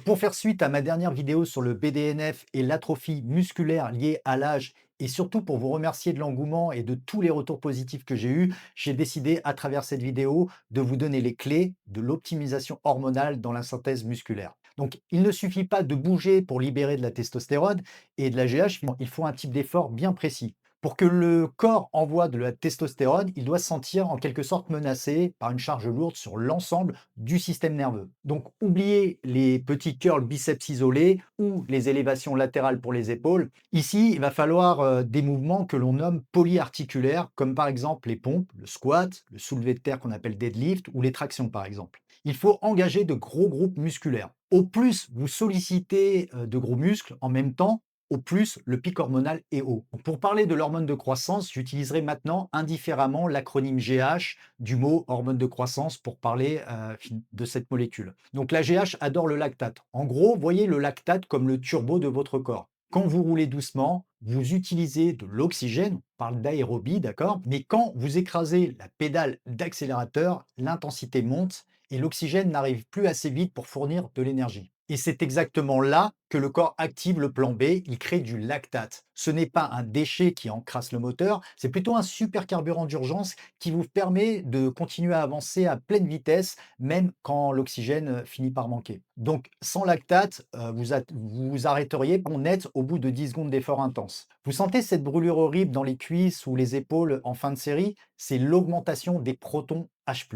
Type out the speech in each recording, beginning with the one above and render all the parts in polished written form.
Pour faire suite à ma dernière vidéo sur le BDNF et l'atrophie musculaire liée à l'âge, et surtout pour vous remercier de l'engouement et de tous les retours positifs que j'ai eus, j'ai décidé à travers cette vidéo de vous donner les clés de l'optimisation hormonale dans la synthèse musculaire. Donc il ne suffit pas de bouger pour libérer de la testostérone et de la GH, il faut un type d'effort bien précis. Pour que le corps envoie de la testostérone, il doit se sentir en quelque sorte menacé par une charge lourde sur l'ensemble du système nerveux. Donc oubliez les petits curls biceps isolés ou les élévations latérales pour les épaules. Ici, il va falloir des mouvements que l'on nomme polyarticulaires, comme par exemple les pompes, le squat, le soulevé de terre qu'on appelle deadlift ou les tractions par exemple. Il faut engager de gros groupes musculaires. Au plus vous sollicitez de gros muscles en même temps, au plus le pic hormonal est haut. Pour parler de l'hormone de croissance, j'utiliserai maintenant indifféremment l'acronyme GH du mot hormone de croissance pour parler de cette molécule. Donc la GH adore le lactate. En gros, voyez le lactate comme le turbo de votre corps. Quand vous roulez doucement, vous utilisez de l'oxygène, on parle d'aérobie, d'accord? Mais quand vous écrasez la pédale d'accélérateur, l'intensité monte et l'oxygène n'arrive plus assez vite pour fournir de l'énergie. Et c'est exactement là que le corps active le plan B, il crée du lactate. Ce n'est pas un déchet qui encrasse le moteur, c'est plutôt un supercarburant d'urgence qui vous permet de continuer à avancer à pleine vitesse, même quand l'oxygène finit par manquer. Donc sans lactate, vous vous arrêteriez en net au bout de 10 secondes d'effort intense. Vous sentez cette brûlure horrible dans les cuisses ou les épaules en fin de série? C'est l'augmentation des protons H+.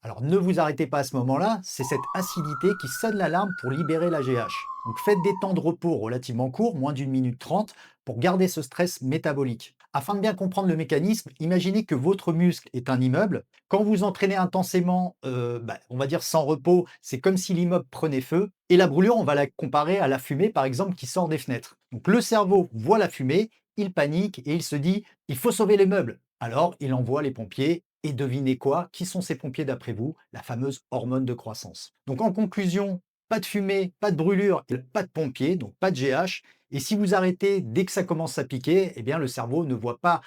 Alors ne vous arrêtez pas à ce moment-là, c'est cette acidité qui sonne l'alarme pour libérer la GH. Donc faites des temps de repos relativement courts, moins d'une minute 30, pour garder ce stress métabolique. Afin de bien comprendre le mécanisme, imaginez que votre muscle est un immeuble. Quand vous entraînez intensément, on va dire sans repos, c'est comme si l'immeuble prenait feu. Et la brûlure, on va la comparer à la fumée, par exemple, qui sort des fenêtres. Donc le cerveau voit la fumée, il panique et il se dit, il faut sauver les meubles. Alors il envoie les pompiers. Et devinez quoi? Qui sont ces pompiers d'après vous? La fameuse hormone de croissance. Donc en conclusion, pas de fumée, pas de brûlure, et pas de pompiers, donc pas de GH. Et si vous arrêtez dès que ça commence à piquer, eh bien le cerveau ne voit pas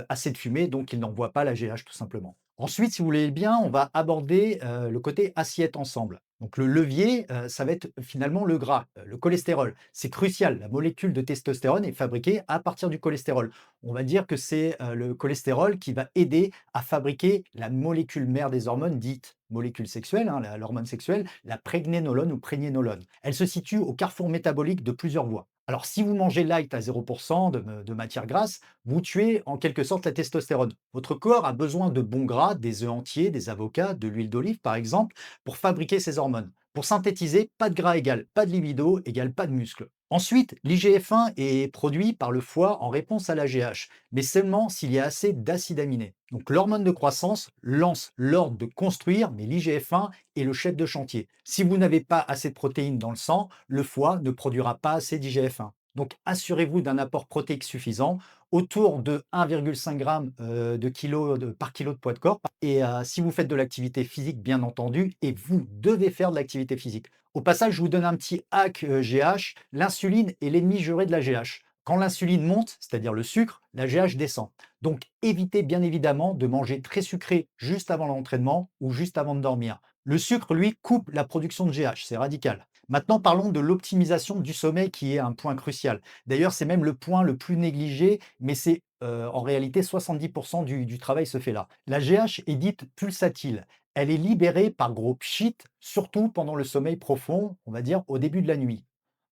assez de fumée, donc il n'envoie pas la GH tout simplement. Ensuite, si vous voulez bien, on va aborder le côté assiette ensemble. Donc le levier, ça va être finalement le gras, le cholestérol. C'est crucial. La molécule de testostérone est fabriquée à partir du cholestérol. On va dire que c'est le cholestérol qui va aider à fabriquer la molécule mère des hormones dite molécule sexuelle, hein, l'hormone sexuelle, la prégnénolone ou prégnénolone. Elle se situe au carrefour métabolique de plusieurs voies. Alors, si vous mangez light à 0% de matière grasse, vous tuez en quelque sorte la testostérone. Votre corps a besoin de bons gras, des œufs entiers, des avocats, de l'huile d'olive par exemple, pour fabriquer ces hormones. Pour synthétiser, pas de gras égale pas de libido égale pas de muscle. Ensuite, l'IGF-1 est produit par le foie en réponse à l'AGH, mais seulement s'il y a assez d'acides aminés. Donc l'hormone de croissance lance l'ordre de construire, mais l'IGF-1 est le chef de chantier. Si vous n'avez pas assez de protéines dans le sang, le foie ne produira pas assez d'IGF-1. Donc assurez-vous d'un apport protéique suffisant, autour de 1,5 g par kilo de poids de corps. Et si vous faites de l'activité physique, bien entendu, et vous devez faire de l'activité physique. Au passage, je vous donne un petit hack GH. L'insuline est l'ennemi juré de la GH. Quand l'insuline monte, c'est-à-dire le sucre, la GH descend. Donc évitez bien évidemment de manger très sucré juste avant l'entraînement ou juste avant de dormir. Le sucre, lui, coupe la production de GH, c'est radical. Maintenant, parlons de l'optimisation du sommeil qui est un point crucial. D'ailleurs, c'est même le point le plus négligé, mais c'est en réalité 70% du travail se fait là. La GH est dite pulsatile. Elle est libérée par gros pchit, surtout pendant le sommeil profond, on va dire au début de la nuit.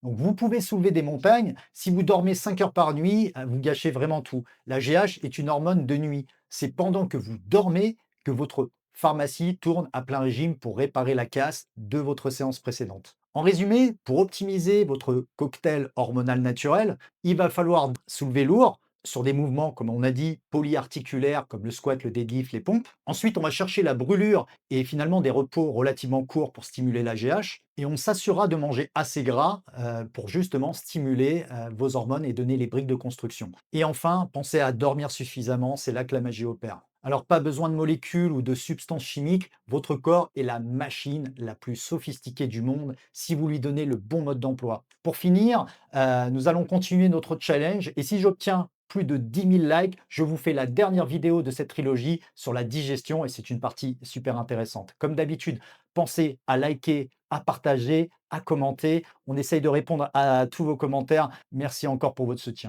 Donc vous pouvez soulever des montagnes. Si vous dormez 5 heures par nuit, vous gâchez vraiment tout. La GH est une hormone de nuit. C'est pendant que vous dormez que votre pharmacie tourne à plein régime pour réparer la casse de votre séance précédente. En résumé, pour optimiser votre cocktail hormonal naturel, il va falloir soulever lourd sur des mouvements, comme on a dit, polyarticulaires, comme le squat, le deadlift, les pompes. Ensuite, on va chercher la brûlure et finalement des repos relativement courts pour stimuler la GH. Et on s'assurera de manger assez gras pour justement stimuler vos hormones et donner les briques de construction. Et enfin, pensez à dormir suffisamment, c'est là que la magie opère. Alors pas besoin de molécules ou de substances chimiques, votre corps est la machine la plus sophistiquée du monde si vous lui donnez le bon mode d'emploi. Pour finir, nous allons continuer notre challenge et si j'obtiens plus de 10 000 likes, je vous fais la dernière vidéo de cette trilogie sur la digestion et c'est une partie super intéressante. Comme d'habitude, pensez à liker à partager, à commenter. On essaye de répondre à tous vos commentaires. Merci encore pour votre soutien.